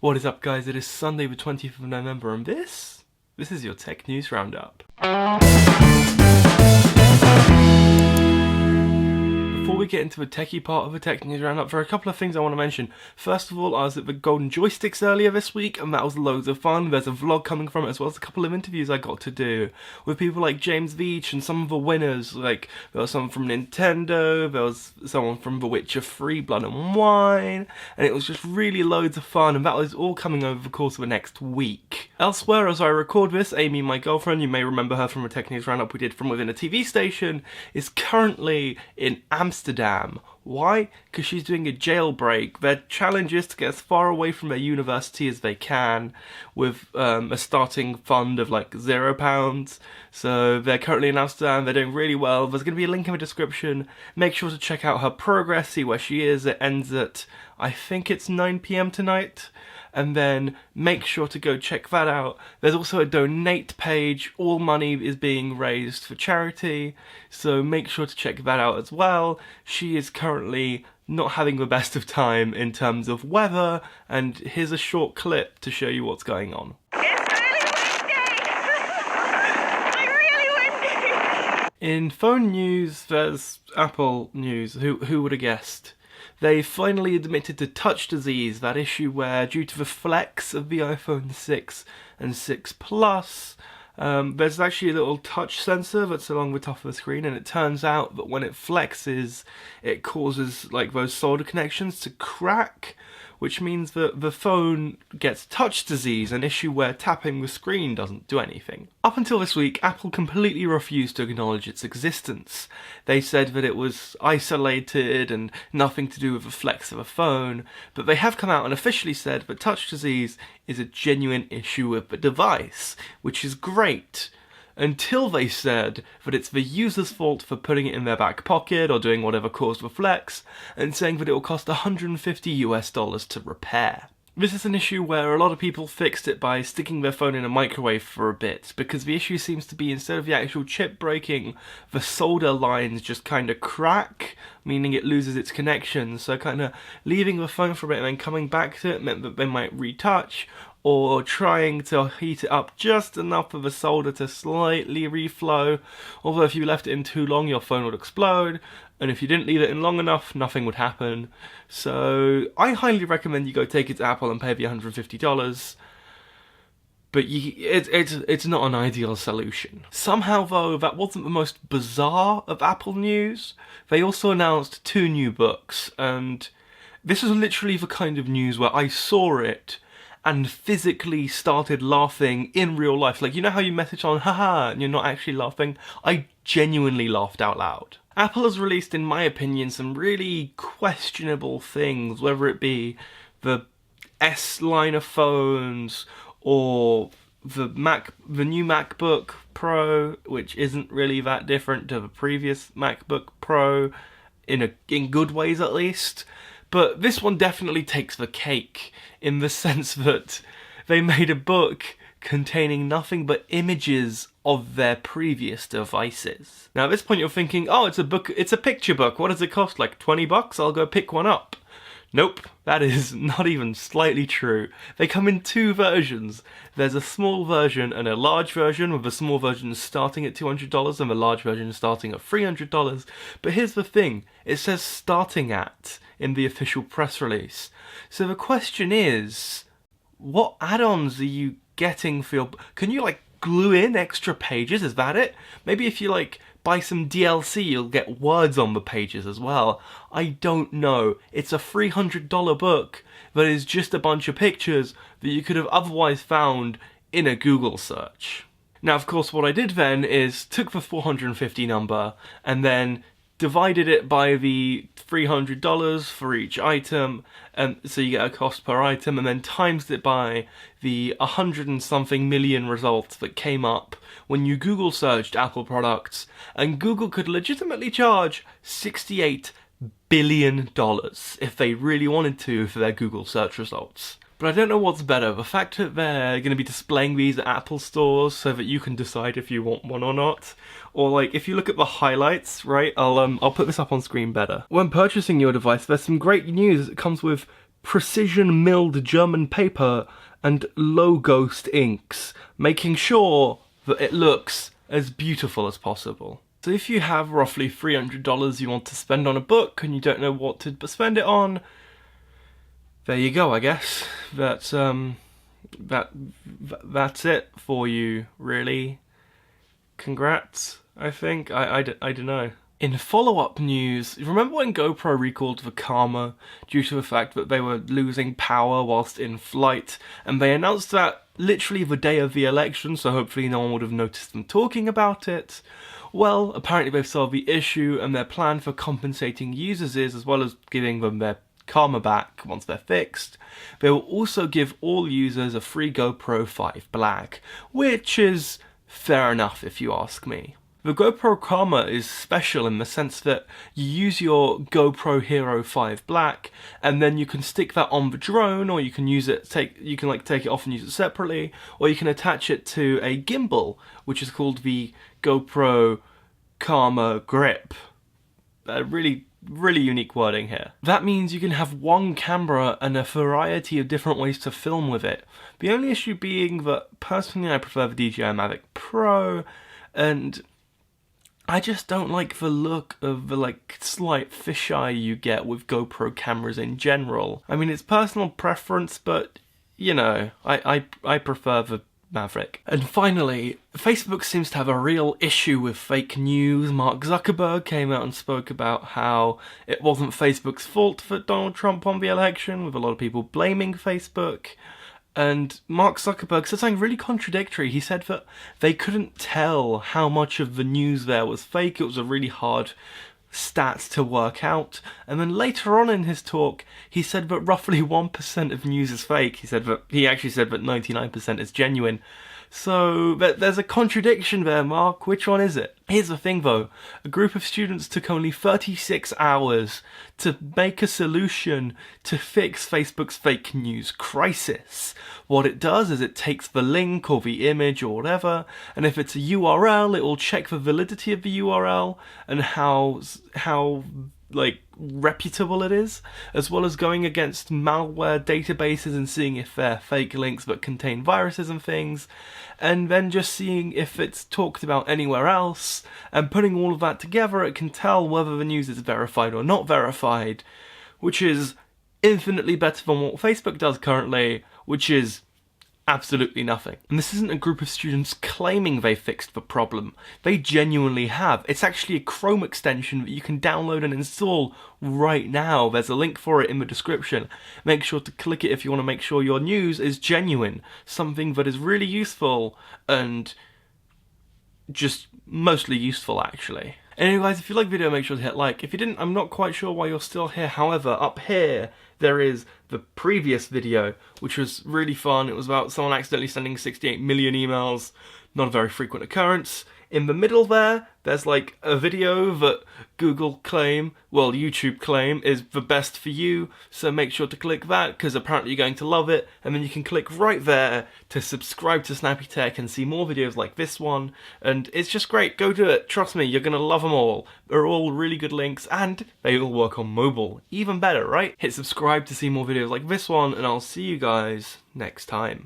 What is up, guys? It is Sunday the 20th of November and this is your tech news roundup. Before we get into the techie part of the tech news roundup, there are a couple of things I want to mention. First of all, I was at the Golden Joysticks earlier this week and that was loads of fun. There's a vlog coming from it as well as a couple of interviews I got to do with people like James Veach and some of the winners. Like, there was someone from Nintendo, there was someone from The Witcher 3 Blood and Wine, and it was just really loads of fun, and that was all coming over the course of the next week. Elsewhere, as I record this, Amy, my girlfriend, you may remember her from a tech news roundup we did from within a TV station, is currently in Amsterdam. Why? Because she's doing a jailbreak. Their challenge is to get as far away from their university as they can with a starting fund of like £0. So they're currently in Amsterdam, they're doing really well. There's going to be a link in the description. Make sure to check out her progress, see where she is. It ends at, I think it's 9 PM tonight. And then make sure to go check that out. There's also a donate page. All money is being raised for charity, so make sure to check that out as well. She is currently not having the best of time in terms of weather, and here's a short clip to show you what's going on. It's really windy! Like really windy! In phone news, there's Apple news. Who would have guessed? They finally admitted to touch disease, that issue where, due to the flex of the iPhone 6 and 6 Plus, there's actually a little touch sensor that's along the top of the screen, and it turns out that when it flexes, it causes like those solder connections to crack, which means that the phone gets touch disease, an issue where tapping the screen doesn't do anything. Up until this week, Apple completely refused to acknowledge its existence. They said that it was isolated and nothing to do with the flex of a phone, but they have come out and officially said that touch disease is a genuine issue with the device, which is great. Until they said that it's the user's fault for putting it in their back pocket or doing whatever caused the flex, and saying that it will cost $150 to repair. This is an issue where a lot of people fixed it by sticking their phone in a microwave for a bit, because the issue seems to be, instead of the actual chip breaking, the solder lines just kind of crack, meaning it loses its connection. So kind of leaving the phone for a bit and then coming back to it meant that they might retouch, or trying to heat it up just enough for the solder to slightly reflow. Although if you left it in too long, your phone would explode, and if you didn't leave it in long enough, nothing would happen. So I highly recommend you go take it to Apple and pay the $150. But it's not an ideal solution. Somehow though, that wasn't the most bizarre of Apple news. They also announced 2 new books, and this was literally the kind of news where I saw it and physically started laughing in real life. Like, you know how you message on haha and you're not actually laughing? I genuinely laughed out loud. Apple has released, in my opinion, some really questionable things, whether it be the S line of phones or the new MacBook Pro, which isn't really that different to the previous MacBook Pro, in good ways at least. But this one definitely takes the cake, in the sense that they made a book containing nothing but images of their previous devices. Now at this point you're thinking, oh, it's a picture book, what does it cost, like $20? I'll go pick one up. Nope, that is not even slightly true. They come in 2 versions. There's a small version and a large version, with the small version starting at $200 and the large version starting at $300. But here's the thing, it says starting at in the official press release. So the question is, what add-ons are you getting for your... Can you like glue in extra pages, is that it? Maybe if you like buy some DLC you'll get words on the pages as well. I don't know. It's a $300 book that is just a bunch of pictures that you could have otherwise found in a Google search. Now of course what I did then is took the 450 number and then divided it by the $300 for each item, and so you get a cost per item, and then times it by the 100 and something million results that came up when you Google searched Apple products, and Google could legitimately charge $68 billion if they really wanted to for their Google search results. But I don't know what's better, the fact that they're going to be displaying these at Apple stores so that you can decide if you want one or not, or like if you look at the highlights, right, I'll put this up on screen better. When purchasing your device, there's some great news. It comes with precision milled German paper and low ghost inks, making sure that it looks as beautiful as possible. So if you have roughly $300 you want to spend on a book and you don't know what to spend it on, there you go, I guess. That's it for you, really. Congrats, I think. I don't know. In follow-up news, remember when GoPro recalled the Karma due to the fact that they were losing power whilst in flight, and they announced that literally the day of the election, so hopefully no one would have noticed them talking about it? Well, apparently they've solved the issue, and their plan for compensating users is, as well as giving them their Karma back once they're fixed, they will also give all users a free GoPro 5 Black, which is fair enough if you ask me. The GoPro Karma is special in the sense that you use your GoPro Hero 5 Black and then you can stick that on the drone, or you can use it, take it off and use it separately, or you can attach it to a gimbal, which is called the GoPro Karma Grip. Really unique wording here. That means you can have one camera and a variety of different ways to film with it. The only issue being that personally I prefer the DJI Mavic Pro, and I just don't like the look of the slight fisheye you get with GoPro cameras in general. I mean, it's personal preference, but you know, I prefer the Maverick. And finally, Facebook seems to have a real issue with fake news. Mark Zuckerberg came out and spoke about how it wasn't Facebook's fault that Donald Trump won the election, with a lot of people blaming Facebook. And Mark Zuckerberg said something really contradictory. He said that they couldn't tell how much of the news there was fake. It was a really hard stats to work out. And then later on in his talk, he said that roughly 1% of news is fake. He actually said that 99% is genuine. So there's a contradiction there, Mark. Which one is it? Here's the thing though, a group of students took only 36 hours to make a solution to fix Facebook's fake news crisis. What it does is it takes the link or the image or whatever, and if it's a URL, it will check the validity of the URL and how reputable it is, as well as going against malware databases and seeing if they're fake links that contain viruses and things, and then just seeing if it's talked about anywhere else, and putting all of that together, it can tell whether the news is verified or not verified, which is infinitely better than what Facebook does currently, which is absolutely nothing. And this isn't a group of students claiming they fixed the problem. They genuinely have. It's actually a Chrome extension that you can download and install right now. There's a link for it in the description. Make sure to click it if you want to make sure your news is genuine. Something that is really useful and just mostly useful, actually. Anyway guys, if you liked the video, make sure to hit like. If you didn't, I'm not quite sure why you're still here. However, up here, there is the previous video, which was really fun. It was about someone accidentally sending 68 million emails. Not a very frequent occurrence. In the middle there, there's like a video that YouTube claim is the best for you, so make sure to click that, because apparently you're going to love it, and then you can click right there to subscribe to Snappy-Tech and see more videos like this one, and it's just great. Go do it. Trust me, you're gonna love them all. They're all really good links, and they all work on mobile. Even better, right? Hit subscribe to see more videos like this one, and I'll see you guys next time.